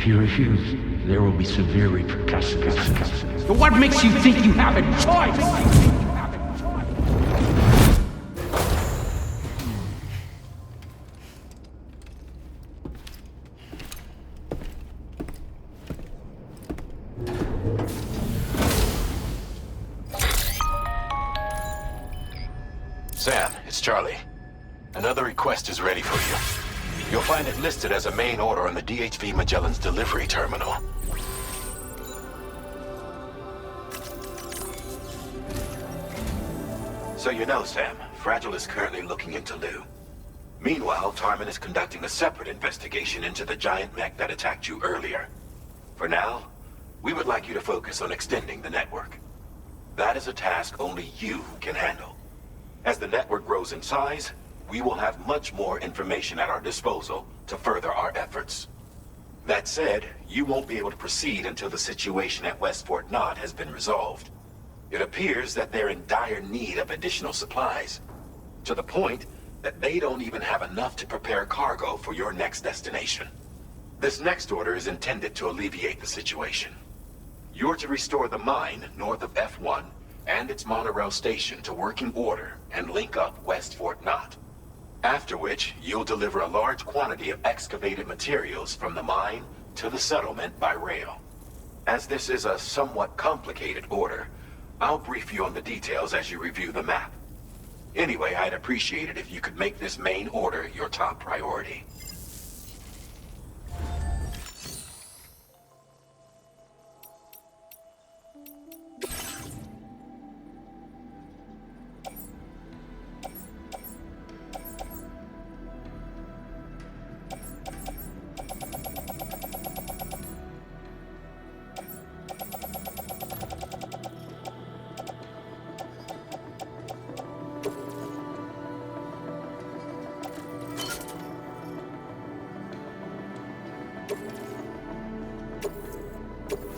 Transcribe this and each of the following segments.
If you refuse, there will be severe repercussions. But what makes you think you have a choice? Sam, it's Charlie. Another request is ready for you. You'll find it listed as a main order on the DHV Magellan's delivery terminal. So you know, Sam, Fragile is currently looking into Lou. Meanwhile, Tarman is conducting a separate investigation into the giant mech that attacked you earlier. For now, we would like you to focus on extending the network. That is a task only you can handle. As the network grows in size, we will have much more information at our disposal to further our efforts. That said, you won't be able to proceed until the situation at West Fort Knott has been resolved. It appears that they're in dire need of additional supplies, to the point that they don't even have enough to prepare cargo for your next destination. This next order is intended to alleviate the situation. You're to restore the mine north of F1 and its monorail station to working order and link up West Fort Knott. After which, you'll deliver a large quantity of excavated materials from the mine to the settlement by rail. As this is a somewhat complicated order, I'll brief you on the details as you review the map. Anyway, I'd appreciate it if you could make this main order your top priority.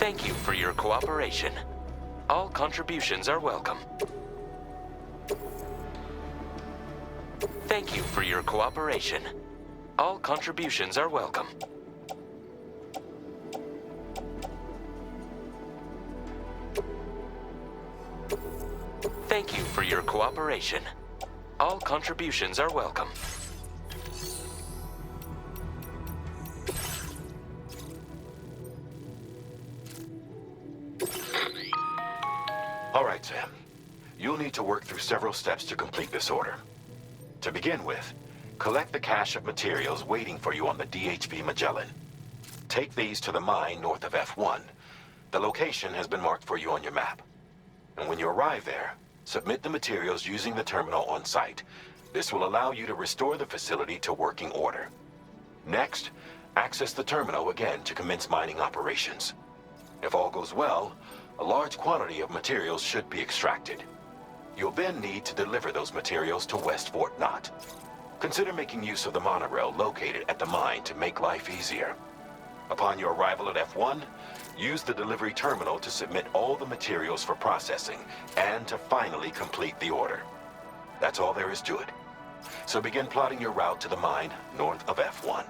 Thank you for your cooperation. All contributions are welcome. Thank you for your cooperation. All contributions are welcome. Thank you for your cooperation. All contributions are welcome. All right, Sam. You'll need to work through several steps to complete this order. To begin with, collect the cache of materials waiting for you on the DHV Magellan. Take these to the mine north of F1. The location has been marked for you on your map. And when you arrive there, submit the materials using the terminal on site. This will allow you to restore the facility to working order. Next, access the terminal again to commence mining operations. If all goes well, a large quantity of materials should be extracted. You'll then need to deliver those materials to West Fort Knott. Consider making use of the monorail located at the mine to make life easier. Upon your arrival at F1, use the delivery terminal to submit all the materials for processing and to finally complete the order. That's all there is to it. So begin plotting your route to the mine north of F1.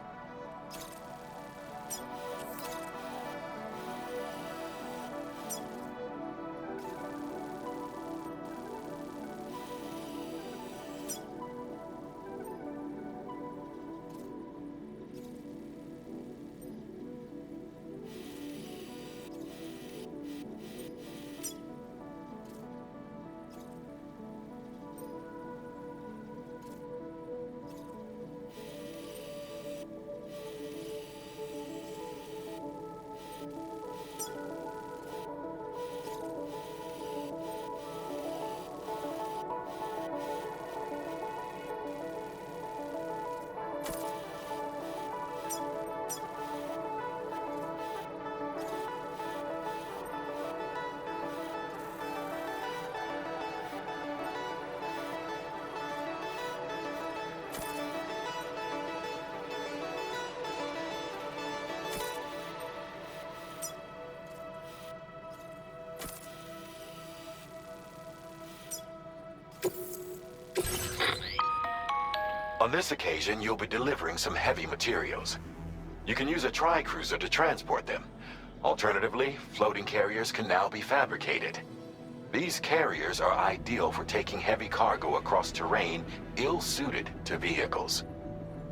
On this occasion, you'll be delivering some heavy materials. You can use a tri-cruiser to transport them. Alternatively, floating carriers can now be fabricated. These carriers are ideal for taking heavy cargo across terrain ill-suited to vehicles.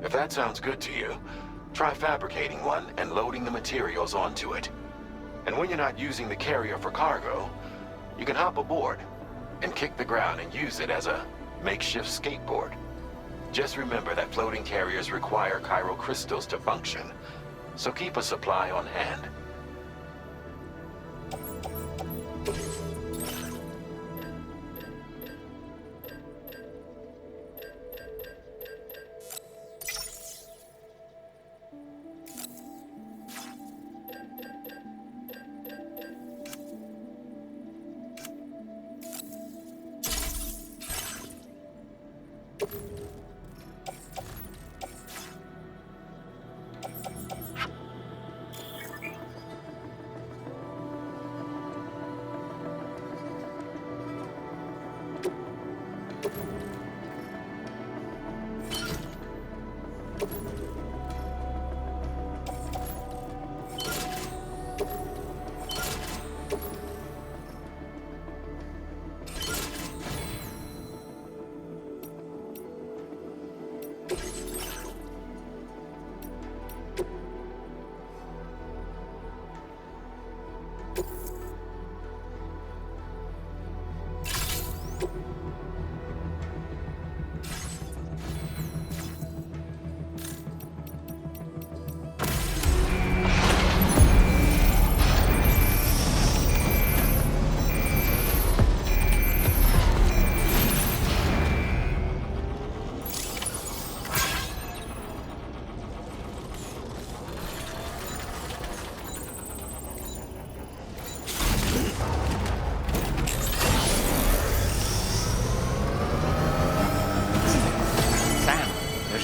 If that sounds good to you, try fabricating one and loading the materials onto it. And when you're not using the carrier for cargo, you can hop aboard and kick the ground and use it as a makeshift skateboard. Just remember that floating carriers require chiral crystals to function, so keep a supply on hand.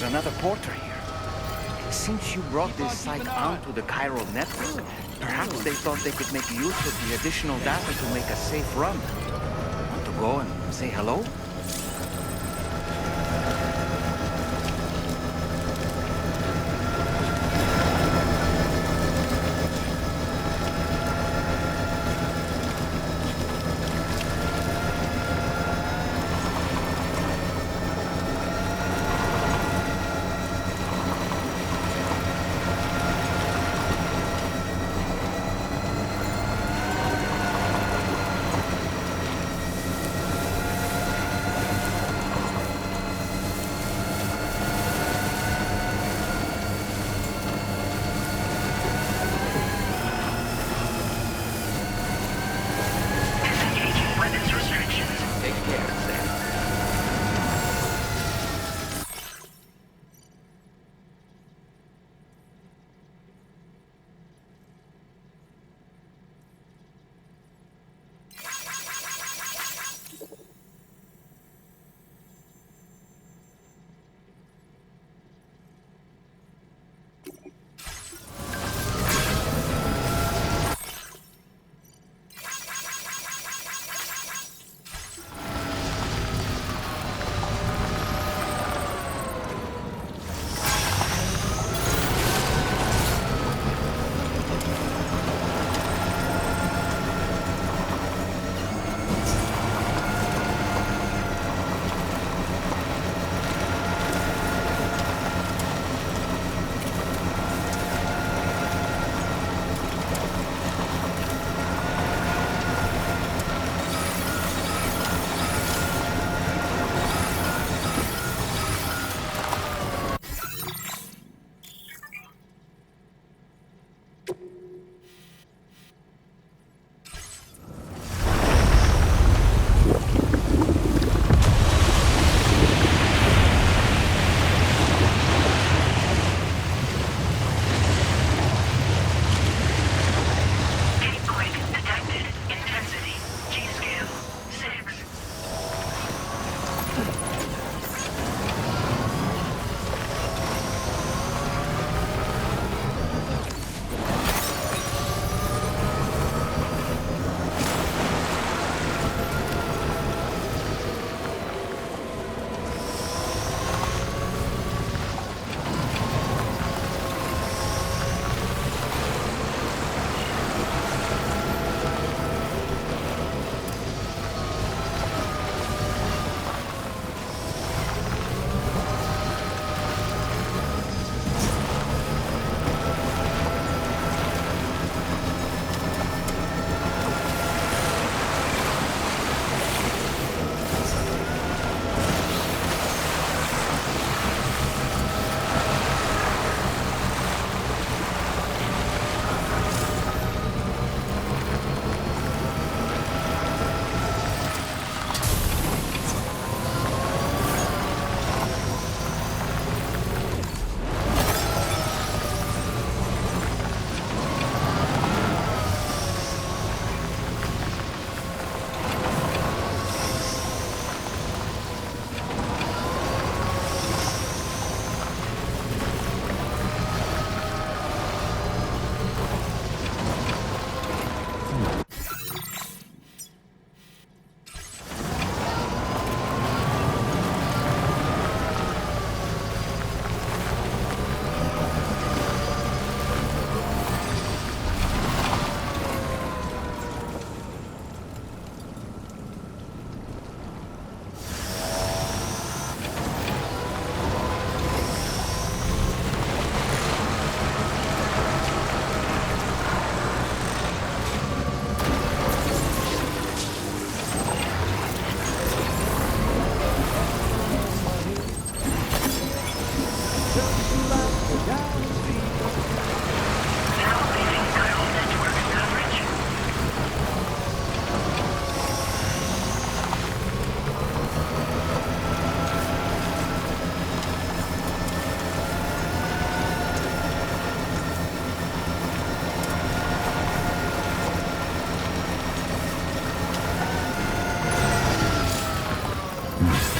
Another porter here. Since you brought this site onto the chiral network, perhaps they thought they could make use of the additional data to make a safe run. Want to go and say hello?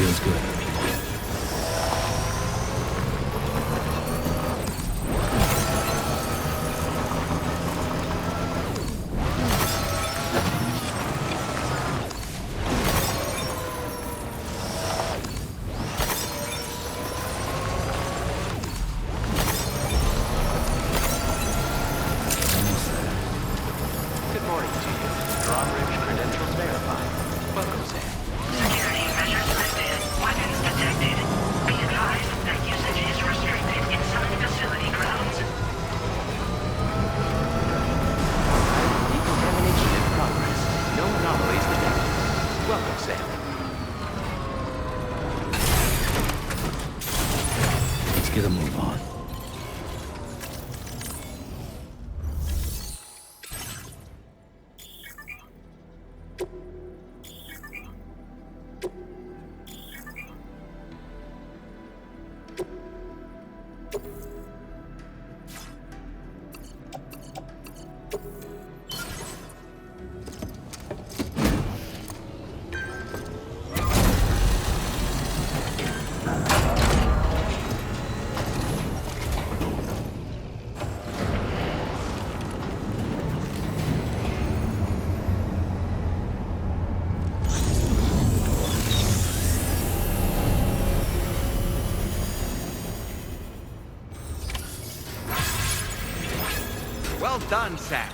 Feels good. Good morning to you. Drawbridge credentials verified. Welcome, Sam. Security measures lifted. Weapons detected. Be advised that usage is restricted inside facility grounds. Decontamination in progress. No anomalies detected. Welcome, Sam. Let's get a move on. Well done, Sam.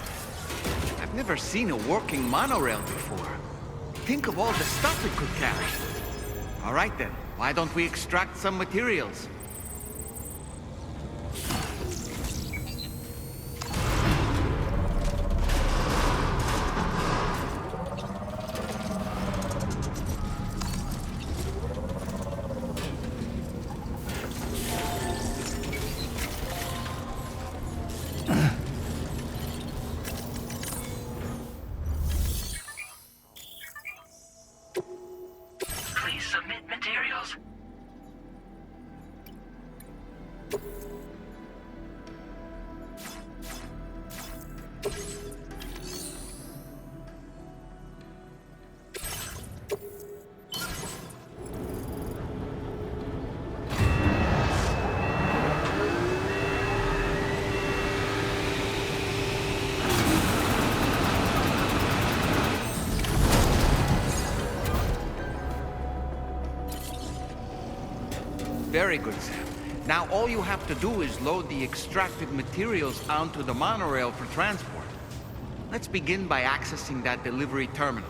I've never seen a working monorail before. Think of all the stuff it could carry. All right then, why don't we extract some materials? Please submit materials. Very good, Sam. Now all you have to do is load the extracted materials onto the monorail for transport. Let's begin by accessing that delivery terminal.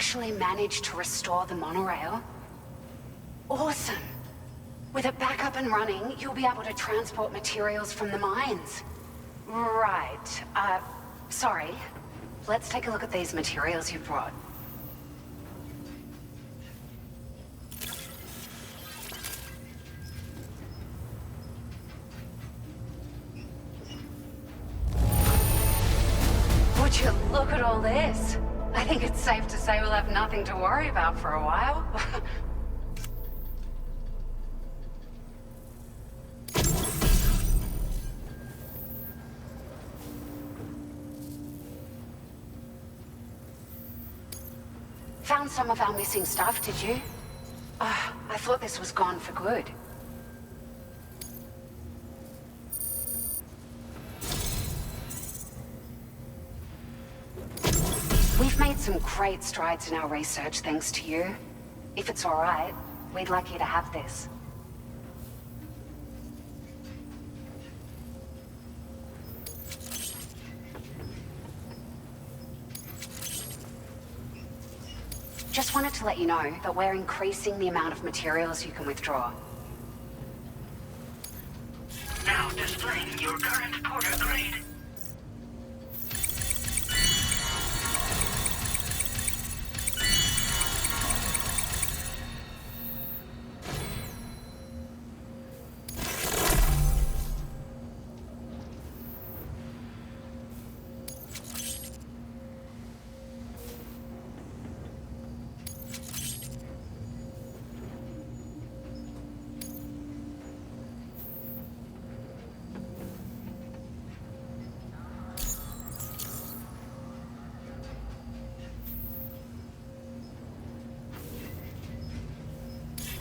actually managed to restore the monorail? Awesome! With it back up and running, you'll be able to transport materials from the mines. Right. Sorry. Let's take a look at these materials you brought. Would you look at all this? I think it's safe to say we'll have nothing to worry about for a while. Found some of our missing stuff, did you? I thought this was gone for good. We've made some great strides in our research thanks to you. If it's all right, we'd like you to have this. Just wanted to let you know that we're increasing the amount of materials you can withdraw. Now displaying your current porter grade.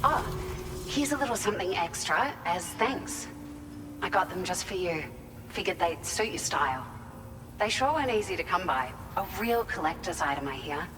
Oh, here's a little something extra as thanks. I got them just for you. Figured they'd suit your style. They sure weren't easy to come by. A real collector's item, I hear.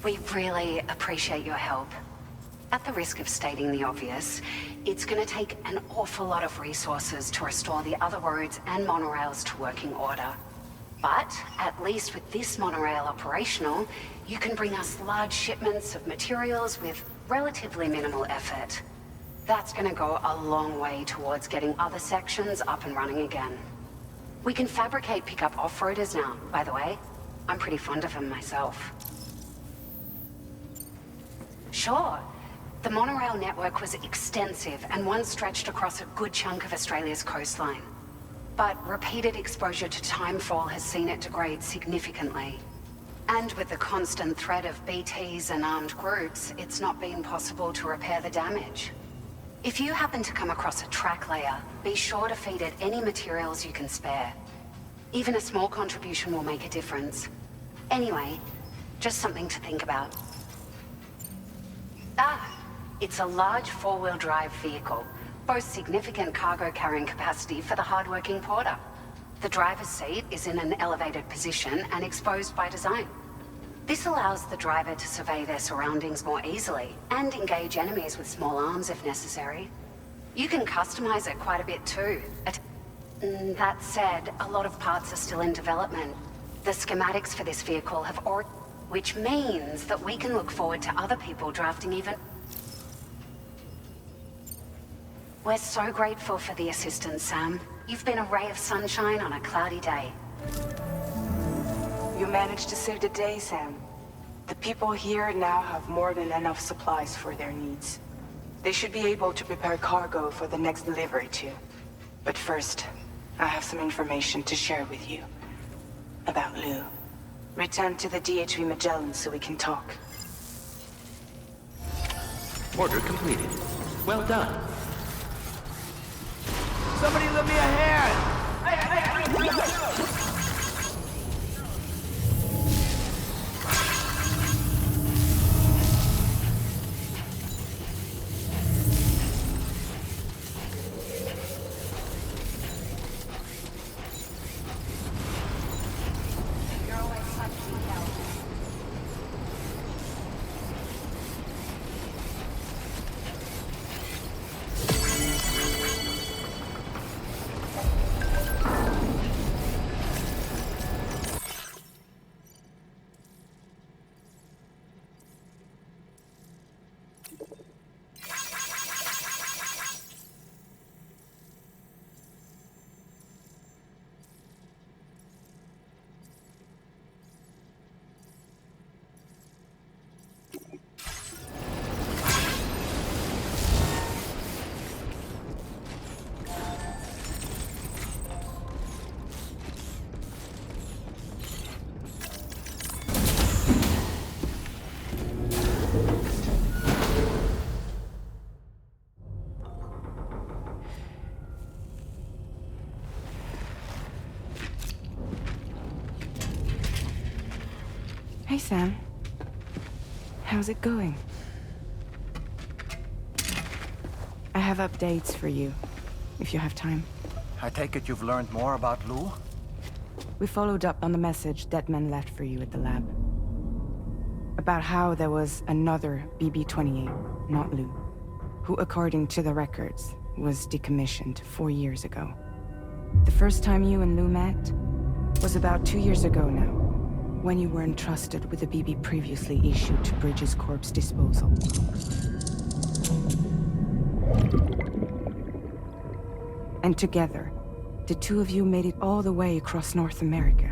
We really appreciate your help. At the risk of stating the obvious, it's going to take an awful lot of resources to restore the other roads and monorails to working order. But, at least with this monorail operational, you can bring us large shipments of materials with relatively minimal effort. That's going to go a long way towards getting other sections up and running again. We can fabricate pickup off-roaders now, by the way. I'm pretty fond of them myself. Sure. The monorail network was extensive and once stretched across a good chunk of Australia's coastline. But repeated exposure to timefall has seen it degrade significantly. And with the constant threat of BTs and armed groups, it's not been possible to repair the damage. If you happen to come across a track layer, be sure to feed it any materials you can spare. Even a small contribution will make a difference. Anyway, just something to think about. It's a large four-wheel drive vehicle, boasts significant cargo carrying capacity for the hard-working porter. The driver's seat is in an elevated position and exposed by design. This allows the driver to survey their surroundings more easily and engage enemies with small arms if necessary. You can customize it quite a bit too. That said, a lot of parts are still in development. The schematics for this vehicle have already... Which means that we can look forward to other people drafting even... We're so grateful for the assistance, Sam. You've been a ray of sunshine on a cloudy day. You managed to save the day, Sam. The people here now have more than enough supplies for their needs. They should be able to prepare cargo for the next delivery too. But first, I have some information to share with you. About Lou. Return to the DHV Magellan so we can talk. Order completed. Well done. Somebody lend me a hand! Sam. How's it going? I have updates for you, if you have time. I take it you've learned more about Lou? We followed up on the message Deadman left for you at the lab. About how there was another BB-28, not Lou, who, according to the records, was decommissioned 4 years ago. The first time you and Lou met was about 2 years ago now, when you were entrusted with the BB previously issued to Bridges Corp's disposal. And together, the two of you made it all the way across North America.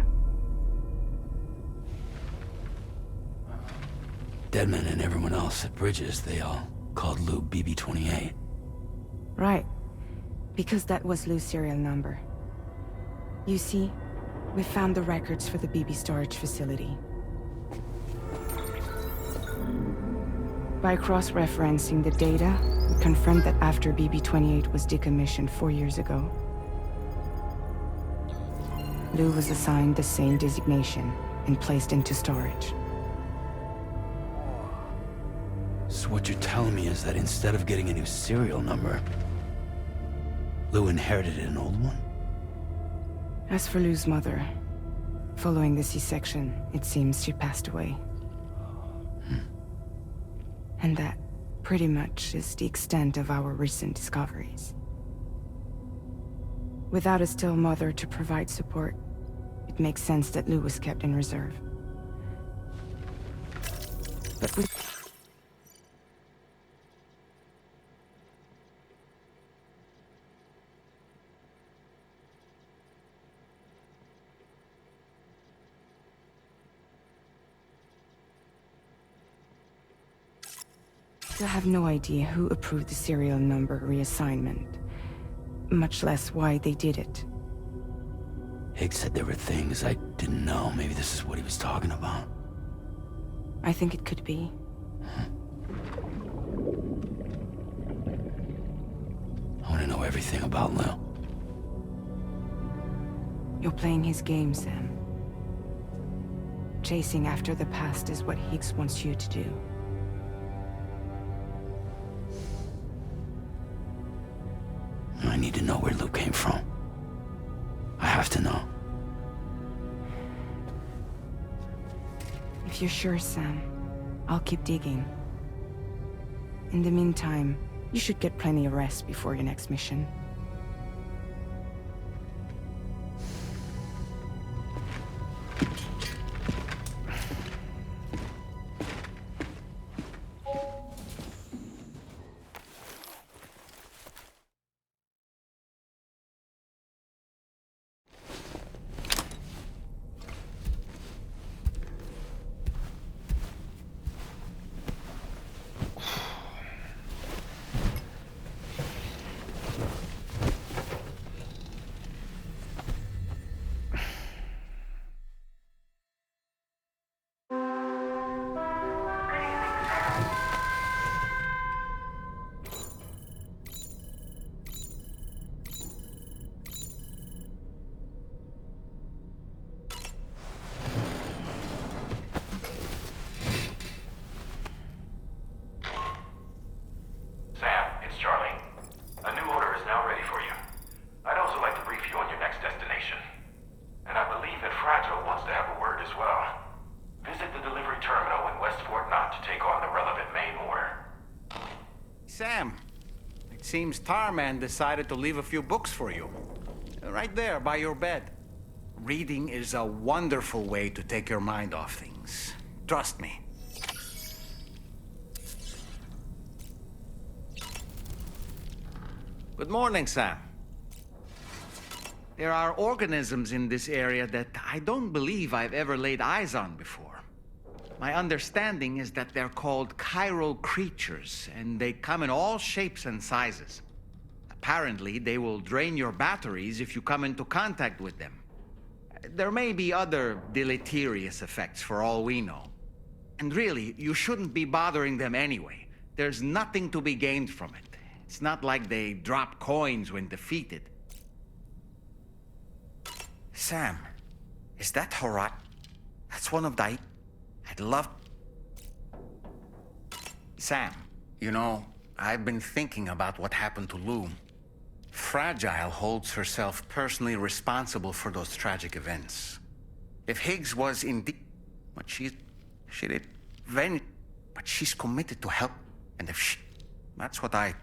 Deadman and everyone else at Bridges, they all called Lou BB-28. Right. Because that was Lou's serial number. You see, we found the records for the BB storage facility. By cross-referencing the data, we confirmed that after BB-28 was decommissioned 4 years ago, Lou was assigned the same designation and placed into storage. So what you're telling me is that instead of getting a new serial number, Lou inherited an old one? As for Lou's mother, following the C-section, it seems she passed away. And that, pretty much, is the extent of our recent discoveries. Without a still mother to provide support, it makes sense that Lou was kept in reserve. But with... I have no idea who approved the serial number reassignment, much less why they did it. Higgs said there were things I didn't know. Maybe this is what he was talking about. I think it could be. I want to know everything about Lou. You're playing his game, Sam. Chasing after the past is what Higgs wants you to do. I need to know where Lou came from. I have to know. If you're sure, Sam, I'll keep digging. In the meantime, you should get plenty of rest before your next mission. Sam, it seems Tarman decided to leave a few books for you. Right there, by your bed. Reading is a wonderful way to take your mind off things. Trust me. Good morning, Sam. There are organisms in this area that I don't believe I've ever laid eyes on before. My understanding is that they're called chiral creatures, and they come in all shapes and sizes. Apparently, they will drain your batteries if you come into contact with them. There may be other deleterious effects for all we know. And really, you shouldn't be bothering them anyway. There's nothing to be gained from it. It's not like they drop coins when defeated. Sam, is that Horat? That's one of the... I'd love... Sam, you know, I've been thinking about what happened to Lou. Fragile holds herself personally responsible for those tragic events. If Higgs was indeed... But she did... But she's committed to help. And if she... That's what I